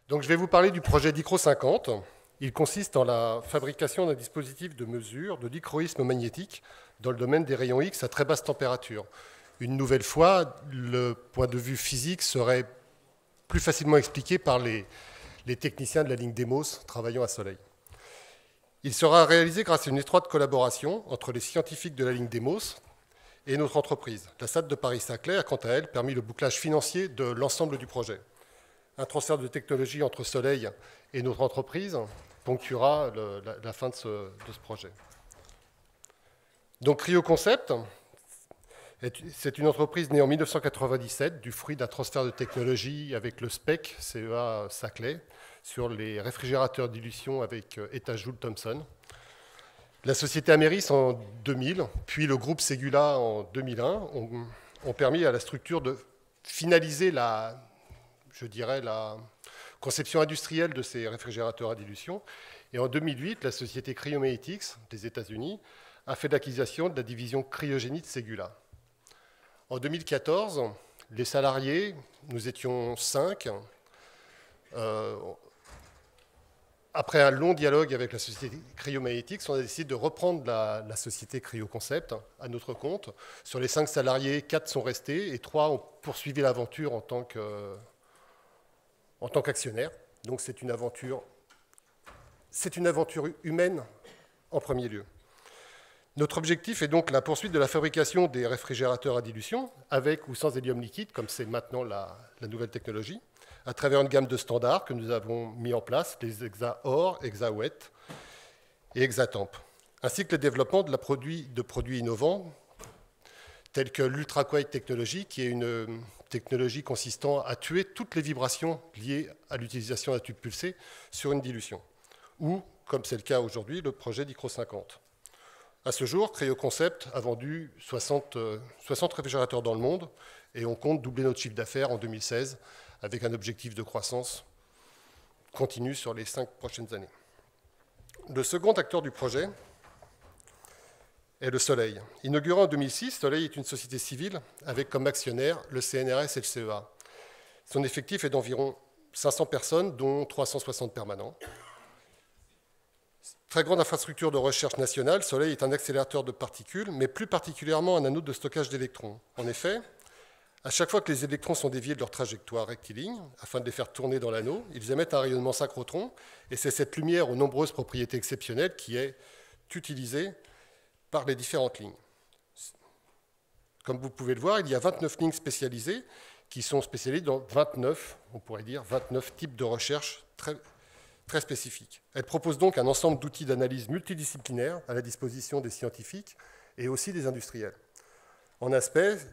Donc, je vais vous parler du projet DICRO 50. Il consiste en la fabrication d'un dispositif de mesure de dichroïsme magnétique dans le domaine des rayons X à très basse température. Une nouvelle fois, le point de vue physique serait plus facilement expliqué par les techniciens de la ligne DEMOS travaillant à Soleil. Il sera réalisé grâce à une étroite collaboration entre les scientifiques de la ligne DEMOS et notre entreprise. La SAT de Paris-Saclay a quant à elle permis le bouclage financier de l'ensemble du projet. Un transfert de technologie entre Soleil et notre entreprise ponctuera la fin de ce projet. Donc Cryo Concept, c'est une entreprise née en 1997 du fruit d'un transfert de technologie avec le SPEC, CEA Saclay, sur les réfrigérateurs dilution avec Eta-Joule Thomson. La société Ameris en 2000, puis le groupe Segula en 2001 ont permis à la structure de finaliser la conception industrielle de ces réfrigérateurs à dilution. Et en 2008, la société Cryometics des États-Unis a fait l'acquisition de la division cryogénie de Segula. En 2014, les salariés, nous étions 5. Après un long dialogue avec la société Cryometics, on a décidé de reprendre la société Cryo Concept à notre compte. Sur les 5 salariés, 4 sont restés et 3 ont poursuivi l'aventure en tant qu'actionnaire. Donc c'est une aventure humaine en premier lieu. Notre objectif est donc la poursuite de la fabrication des réfrigérateurs à dilution, avec ou sans hélium liquide, comme c'est maintenant la nouvelle technologie, à travers une gamme de standards que nous avons mis en place, les EXA-OR, EXA-WET et EXA-TEMP, ainsi que le développement de produits innovants, tels que l'Ultra-Quiet Technology, qui est une technologie consistant à tuer toutes les vibrations liées à l'utilisation d'un tube pulsé sur une dilution, ou, comme c'est le cas aujourd'hui, le projet DICRO 50. À ce jour, Cryo Concept a vendu 60 réfrigérateurs dans le monde et on compte doubler notre chiffre d'affaires en 2016 avec un objectif de croissance continue sur les 5 prochaines années. Le second acteur du projet est le Soleil. Inauguré en 2006, Soleil est une société civile avec comme actionnaires le CNRS et le CEA. Son effectif est d'environ 500 personnes, dont 360 permanents. Très grande infrastructure de recherche nationale, Soleil est un accélérateur de particules, mais plus particulièrement un anneau de stockage d'électrons. En effet, à chaque fois que les électrons sont déviés de leur trajectoire rectiligne, afin de les faire tourner dans l'anneau, ils émettent un rayonnement synchrotron, et c'est cette lumière aux nombreuses propriétés exceptionnelles qui est utilisée par les différentes lignes. Comme vous pouvez le voir, il y a 29 lignes spécialisées qui sont spécialisées dans 29, on pourrait dire 29 types de recherche très spécifiques. Elle propose donc un ensemble d'outils d'analyse multidisciplinaires à la disposition des scientifiques et aussi des industriels.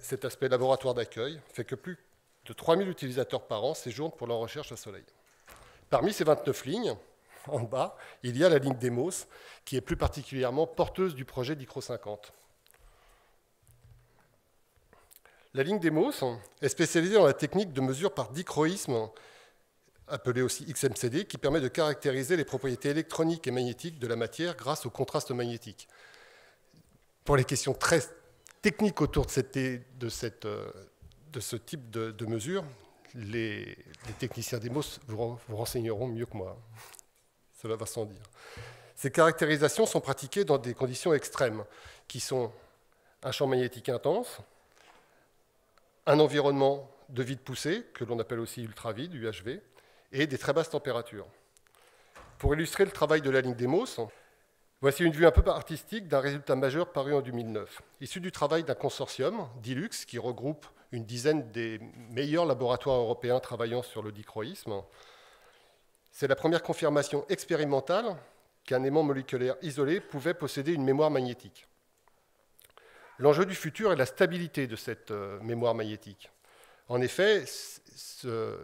Cet aspect laboratoire d'accueil fait que plus de 3000 utilisateurs par an séjournent pour leur recherche à Soleil. Parmi ces 29 lignes, en bas, il y a la ligne DEMOS, qui est plus particulièrement porteuse du projet DICRO 50. La ligne DEMOS est spécialisée dans la technique de mesure par dichroïsme, appelée aussi XMCD, qui permet de caractériser les propriétés électroniques et magnétiques de la matière grâce au contraste magnétique. Pour les questions très techniques autour de ce type de mesure, les techniciens DEMOS vous renseigneront mieux que moi. Cela va sans dire. Ces caractérisations sont pratiquées dans des conditions extrêmes, qui sont un champ magnétique intense, un environnement de vide poussé, que l'on appelle aussi ultravide, UHV, et des très basses températures. Pour illustrer le travail de la ligne DEMOS, voici une vue un peu artistique d'un résultat majeur paru en 2009, issu du travail d'un consortium, DILUX, qui regroupe une dizaine des meilleurs laboratoires européens travaillant sur le dichroïsme. C'est la première confirmation expérimentale qu'un aimant moléculaire isolé pouvait posséder une mémoire magnétique. L'enjeu du futur est la stabilité de cette mémoire magnétique. En effet, ce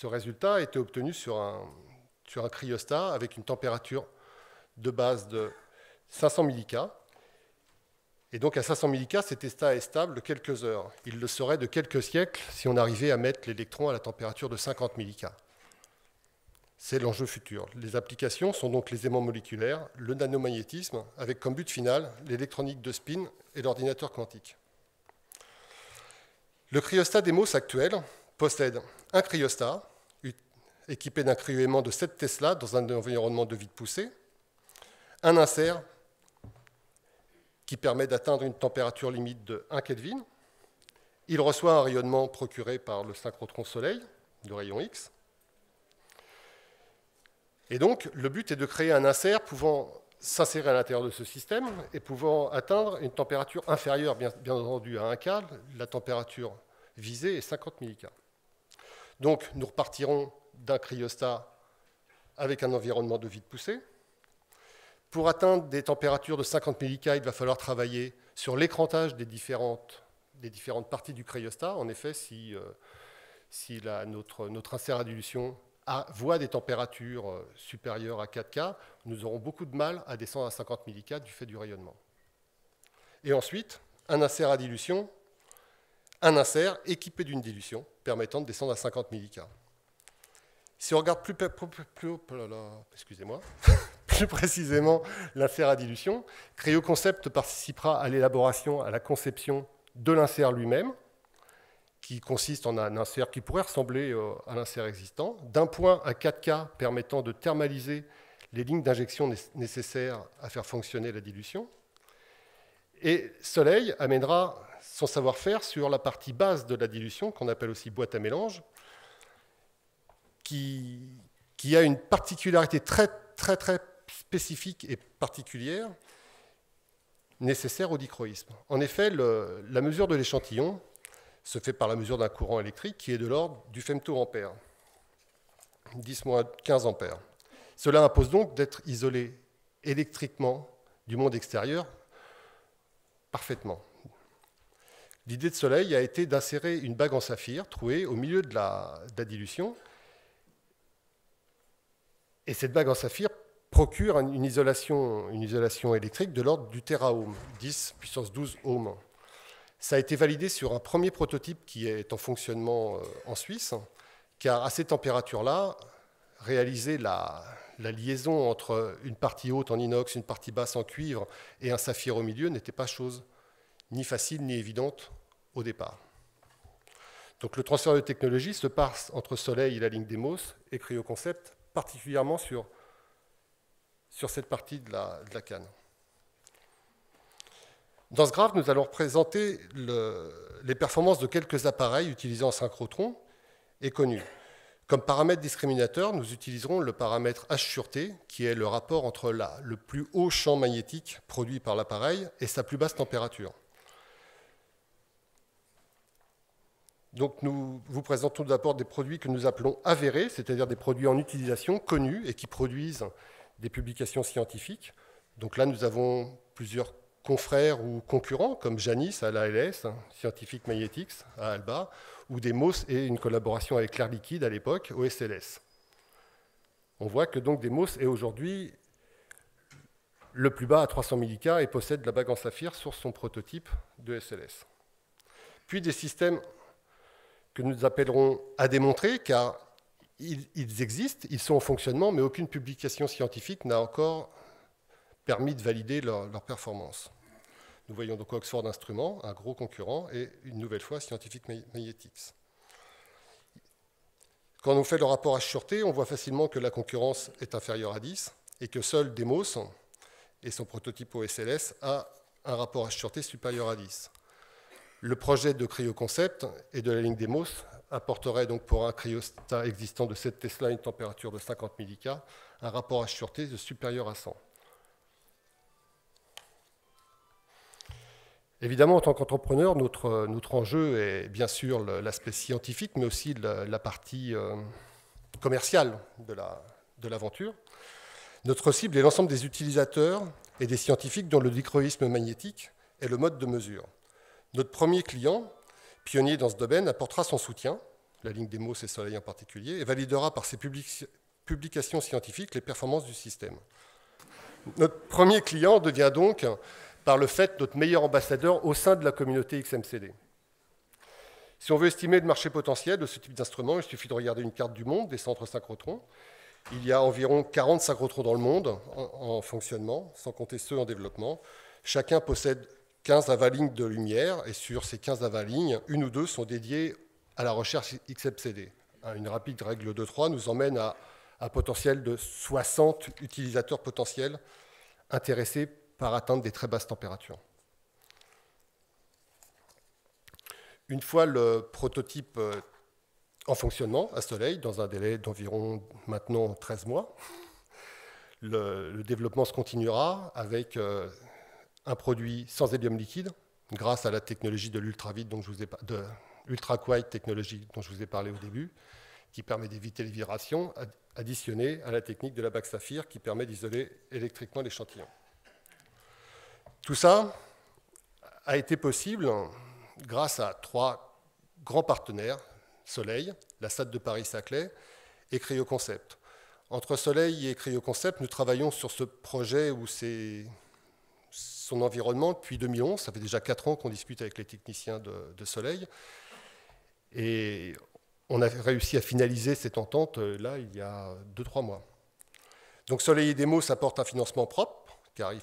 résultat a été obtenu sur un cryostat avec une température de base de 500 millK. Et donc à 500 millK, cet état est stable de quelques heures. Il le serait de quelques siècles si on arrivait à mettre l'électron à la température de 50 millK. C'est l'enjeu futur. Les applications sont donc les aimants moléculaires, le nanomagnétisme, avec comme but final l'électronique de spin et l'ordinateur quantique. Le cryostat DEMOS actuel possède un cryostat équipé d'un cryo-aimant de 7 Tesla dans un environnement de vide poussé, un insert qui permet d'atteindre une température limite de 1 Kelvin. Il reçoit un rayonnement procuré par le synchrotron Soleil, de rayon X. Et donc, le but est de créer un insert pouvant s'insérer à l'intérieur de ce système et pouvant atteindre une température inférieure, bien entendu, à 1 K. La température visée est 50 milliK. Donc, nous repartirons d'un cryostat avec un environnement de vide poussé. Pour atteindre des températures de 50 milliK, il va falloir travailler sur l'écrantage des différentes parties du cryostat. En effet, si notre insert à dilution voit des températures supérieures à 4 K, nous aurons beaucoup de mal à descendre à 50 milliK du fait du rayonnement. Et ensuite, un insert à dilution, un insert équipé d'une dilution permettant de descendre à 50 milliK. Si on regarde plus précisément l'insert à dilution, Cryoconcept participera à l'élaboration, à la conception de l'insert lui-même, qui consiste en un insert qui pourrait ressembler à l'insert existant, d'un point à 4K permettant de thermaliser les lignes d'injection nécessaires à faire fonctionner la dilution. Et Soleil amènera son savoir-faire sur la partie basse de la dilution, qu'on appelle aussi boîte à mélange, qui a une particularité très spécifique et particulière nécessaire au dichroïsme. En effet, la mesure de l'échantillon se fait par la mesure d'un courant électrique qui est de l'ordre du femtoampère, 10-15 ampères. Cela impose donc d'être isolé électriquement du monde extérieur parfaitement. L'idée de Soleil a été d'insérer une bague en saphir trouée au milieu de la dilution. Et cette bague en saphir procure une isolation électrique de l'ordre du téraohm, 10 puissance 12 ohms. Ça a été validé sur un premier prototype qui est en fonctionnement en Suisse, car à ces températures-là, réaliser la liaison entre une partie haute en inox, une partie basse en cuivre et un saphir au milieu n'était pas chose ni facile ni évidente au départ. Donc le transfert de technologie se passe entre Soleil et la ligne Demos et Cryoconcept, particulièrement sur cette partie de la canne. Dans ce graphe, nous allons représenter les performances de quelques appareils utilisant un synchrotron et connus. Comme paramètre discriminateur, nous utiliserons le paramètre H/T, qui est le rapport entre le plus haut champ magnétique produit par l'appareil et sa plus basse température. Donc nous vous présentons d'abord des produits que nous appelons avérés, c'est-à-dire des produits en utilisation connus et qui produisent des publications scientifiques. Donc là, nous avons plusieurs confrères ou concurrents, comme Janis à l'ALS, Scientific Magnetics à Alba, ou des MOS et une collaboration avec L'Air Liquide à l'époque, au SLS. On voit que donc Demos est aujourd'hui le plus bas à 300 milliK et possède la bague en saphir sur son prototype de SLS. Puis des systèmes que nous appellerons à démontrer, car ils existent, ils sont en fonctionnement, mais aucune publication scientifique n'a encore permis de valider leur performance. Nous voyons donc Oxford Instruments, un gros concurrent, et une nouvelle fois Scientific Magnetics. Quand on fait le rapport H/T, on voit facilement que la concurrence est inférieure à 10 et que seul Demos et son prototype au SLS a un rapport H/T supérieur à 10. Le projet de Cryoconcept et de la ligne Demos apporterait donc pour un cryostat existant de 7 Tesla une température de 50 milliK, un rapport H/T de supérieur à 100. Évidemment, en tant qu'entrepreneur, notre enjeu est bien sûr l'aspect scientifique, mais aussi la partie commerciale de l'aventure. Notre cible est l'ensemble des utilisateurs et des scientifiques dont le dichroïsme magnétique est le mode de mesure. Notre premier client, pionnier dans ce domaine, apportera son soutien, la ligne Demos et Soleil en particulier, et validera par ses publications scientifiques les performances du système. Notre premier client devient donc, par le fait, notre meilleur ambassadeur au sein de la communauté XMCD. Si on veut estimer le marché potentiel de ce type d'instrument, il suffit de regarder une carte du monde des centres synchrotrons. Il y a environ 40 synchrotrons dans le monde en fonctionnement, sans compter ceux en développement. Chacun possède 15 à 20 lignes de lumière, et sur ces 15 à 20 lignes, une ou deux sont dédiées à la recherche XMCD, une rapide règle de 3 nous emmène à un potentiel de 60 utilisateurs potentiels intéressés par atteindre des très basses températures. Une fois le prototype en fonctionnement à Soleil, dans un délai d'environ maintenant 13 mois, le développement se continuera avec un produit sans hélium liquide, grâce à la technologie de l'ultra-vide de ultra-quiet technologie dont je vous ai parlé au début, qui permet d'éviter les vibrations, additionnée à la technique de la bague saphir qui permet d'isoler électriquement l'échantillon. Tout ça a été possible grâce à 3 grands partenaires, Soleil, la SAT de Paris-Saclay et Cryoconcept. Entre Soleil et Cryoconcept, nous travaillons sur ce projet où c'est son environnement depuis 2011. Ça fait déjà 4 ans qu'on discute avec les techniciens de Soleil. Et on a réussi à finaliser cette entente là, il y a 2-3 mois. Donc Soleil et Demo, ça porte un financement propre, car il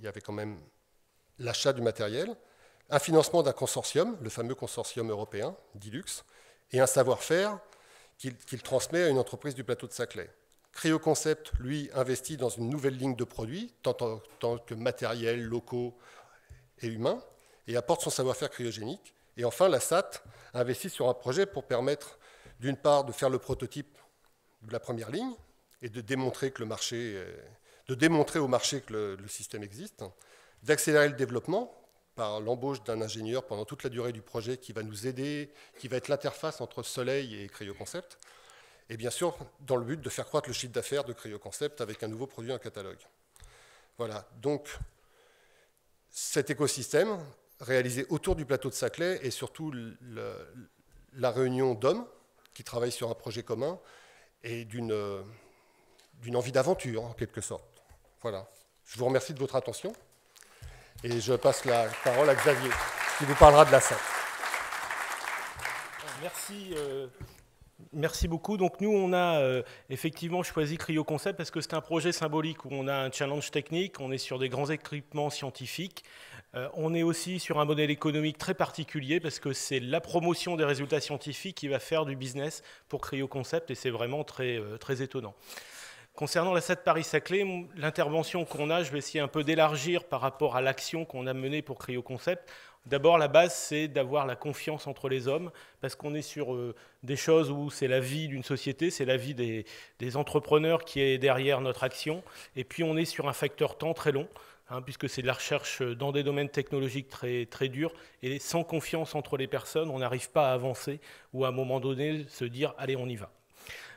y avait quand même l'achat du matériel, un financement d'un consortium, le fameux consortium européen, Dilux, et un savoir-faire qu'il transmet à une entreprise du plateau de Saclay. Cryoconcept, lui, investit dans une nouvelle ligne de produits, tant que matériel, locaux et humains, et apporte son savoir-faire cryogénique. Et enfin, la SAT investit sur un projet pour permettre, d'une part, de faire le prototype de la première ligne et de démontrer au marché que le système existe, d'accélérer le développement par l'embauche d'un ingénieur pendant toute la durée du projet qui va nous aider, qui va être l'interface entre Soleil et Cryoconcept, et bien sûr, dans le but de faire croître le chiffre d'affaires de Cryoconcept avec un nouveau produit en catalogue. Voilà, donc cet écosystème réalisé autour du plateau de Saclay et surtout la réunion d'hommes qui travaillent sur un projet commun et d'une envie d'aventure, en quelque sorte. Voilà. Je vous remercie de votre attention et je passe la parole à Xavier, qui vous parlera de la SAT. Merci beaucoup. Donc nous, on a effectivement choisi Cryoconcept parce que c'est un projet symbolique où on a un challenge technique, on est sur des grands équipements scientifiques, on est aussi sur un modèle économique très particulier parce que c'est la promotion des résultats scientifiques qui va faire du business pour Cryoconcept et c'est vraiment très, très étonnant. Concernant la SAT Paris-Saclay, l'intervention qu'on a, je vais essayer un peu d'élargir par rapport à l'action qu'on a menée pour Cryoconcept. D'abord, la base, c'est d'avoir la confiance entre les hommes, parce qu'on est sur des choses où c'est la vie d'une société, c'est la vie des entrepreneurs qui est derrière notre action, et puis on est sur un facteur temps très long, puisque c'est de la recherche dans des domaines technologiques très, très durs, et sans confiance entre les personnes, on n'arrive pas à avancer, ou à un moment donné, se dire « allez, on y va ».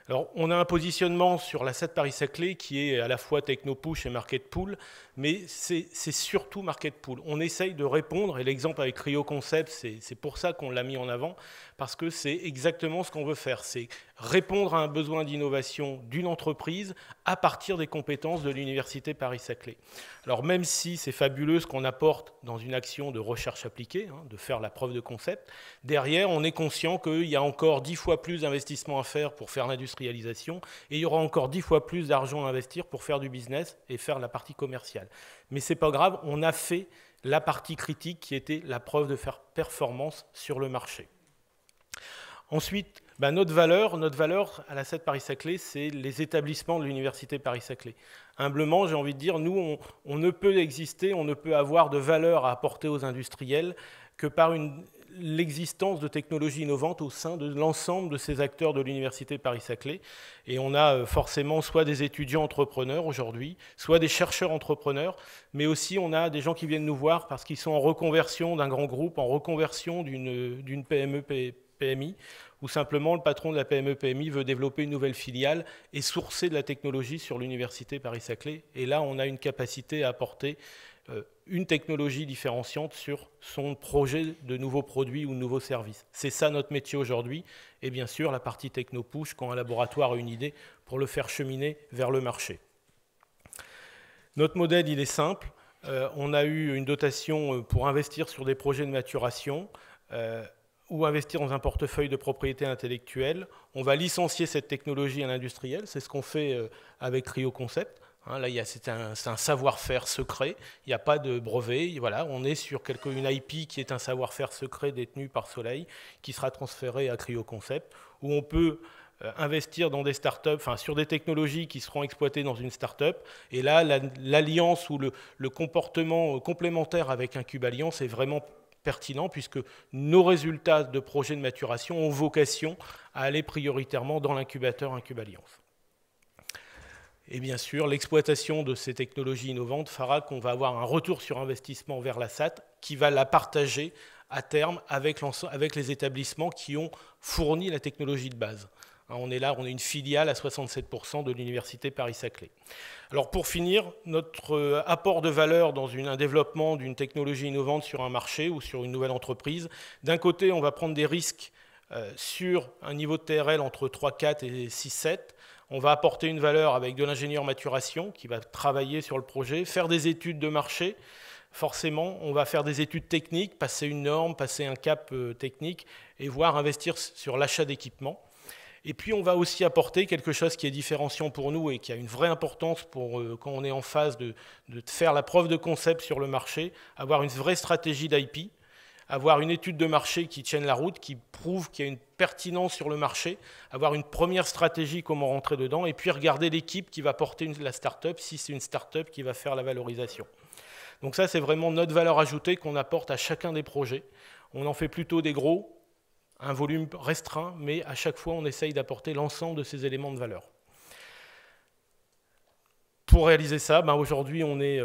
Alors, on a un positionnement sur la SAT Paris-Saclay qui est à la fois techno-push et market pool, mais c'est surtout market pool. On essaye de répondre, et l'exemple avec Cryoconcept, c'est pour ça qu'on l'a mis en avant, parce que c'est exactement ce qu'on veut faire, c'est répondre à un besoin d'innovation d'une entreprise à partir des compétences de l'Université Paris-Saclay. Alors, même si c'est fabuleux ce qu'on apporte dans une action de recherche appliquée, de faire la preuve de concept, derrière, on est conscient qu'il y a encore 10 fois plus d'investissements à faire pour faire l'industrialisation, et il y aura encore 10 fois plus d'argent à investir pour faire du business et faire la partie commerciale. Mais ce n'est pas grave, on a fait la partie critique qui était la preuve de faire performance sur le marché. Ensuite, notre valeur à la SAT Paris-Saclay, c'est les établissements de l'Université Paris-Saclay. Humblement, j'ai envie de dire, nous, on ne peut exister, on ne peut avoir de valeur à apporter aux industriels que par l'existence de technologies innovantes au sein de l'ensemble de ces acteurs de l'Université Paris-Saclay. Et on a forcément soit des étudiants entrepreneurs aujourd'hui, soit des chercheurs entrepreneurs, mais aussi on a des gens qui viennent nous voir parce qu'ils sont en reconversion d'un grand groupe, en reconversion d'une PME-PMI, où simplement le patron de la PME-PMI veut développer une nouvelle filiale et sourcer de la technologie sur l'Université Paris-Saclay. Et là, on a une capacité à apporter une technologie différenciante sur son projet de nouveaux produits ou de nouveaux services. C'est ça notre métier aujourd'hui. Et bien sûr, la partie techno-push, quand un laboratoire a une idée, pour le faire cheminer vers le marché. Notre modèle, il est simple. On a eu une dotation pour investir sur des projets de maturation ou investir dans un portefeuille de propriété intellectuelle. On va licencier cette technologie à l'industriel. C'est ce qu'on fait avec Cryoconcept. Là, c'est un savoir-faire secret, il n'y a pas de brevet, voilà, on est sur une IP qui est un savoir-faire secret détenu par Soleil, qui sera transféré à Cryoconcept, où on peut investir dans des startups, enfin sur des technologies qui seront exploitées dans une startup. Et là, l'alliance ou le comportement complémentaire avec Incube Alliance est vraiment pertinent puisque nos résultats de projets de maturation ont vocation à aller prioritairement dans l'incubateur Incube Alliance. Et bien sûr, l'exploitation de ces technologies innovantes fera qu'on va avoir un retour sur investissement vers la SAT qui va la partager à terme avec les établissements qui ont fourni la technologie de base. On est là, on est une filiale à 67% de l'Université Paris-Saclay. Alors pour finir, notre apport de valeur dans un développement d'une technologie innovante sur un marché ou sur une nouvelle entreprise, d'un côté, on va prendre des risques sur un niveau de TRL entre 3,4 et 6,7. On va apporter une valeur avec de l'ingénieur maturation qui va travailler sur le projet, faire des études de marché. Forcément, on va faire des études techniques, passer une norme, passer un cap technique et voire investir sur l'achat d'équipements. Et puis, on va aussi apporter quelque chose qui est différenciant pour nous et qui a une vraie importance pour quand on est en phase de faire la preuve de concept sur le marché, avoir une vraie stratégie d'IP, avoir une étude de marché qui tienne la route, qui prouve qu'il y a une pertinence sur le marché, avoir une première stratégie, comment rentrer dedans, et puis regarder l'équipe qui va porter la start-up, si c'est une start-up qui va faire la valorisation. Donc ça, c'est vraiment notre valeur ajoutée qu'on apporte à chacun des projets. On en fait plutôt des gros, un volume restreint, mais à chaque fois, on essaye d'apporter l'ensemble de ces éléments de valeur. Pour réaliser ça, aujourd'hui, on est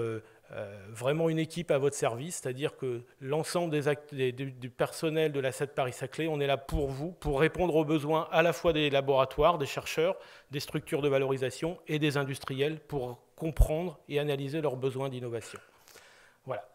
vraiment une équipe à votre service, c'est-à-dire que l'ensemble du personnel de la SAT Paris-Saclay, on est là pour vous, pour répondre aux besoins à la fois des laboratoires, des chercheurs, des structures de valorisation et des industriels pour comprendre et analyser leurs besoins d'innovation. Voilà.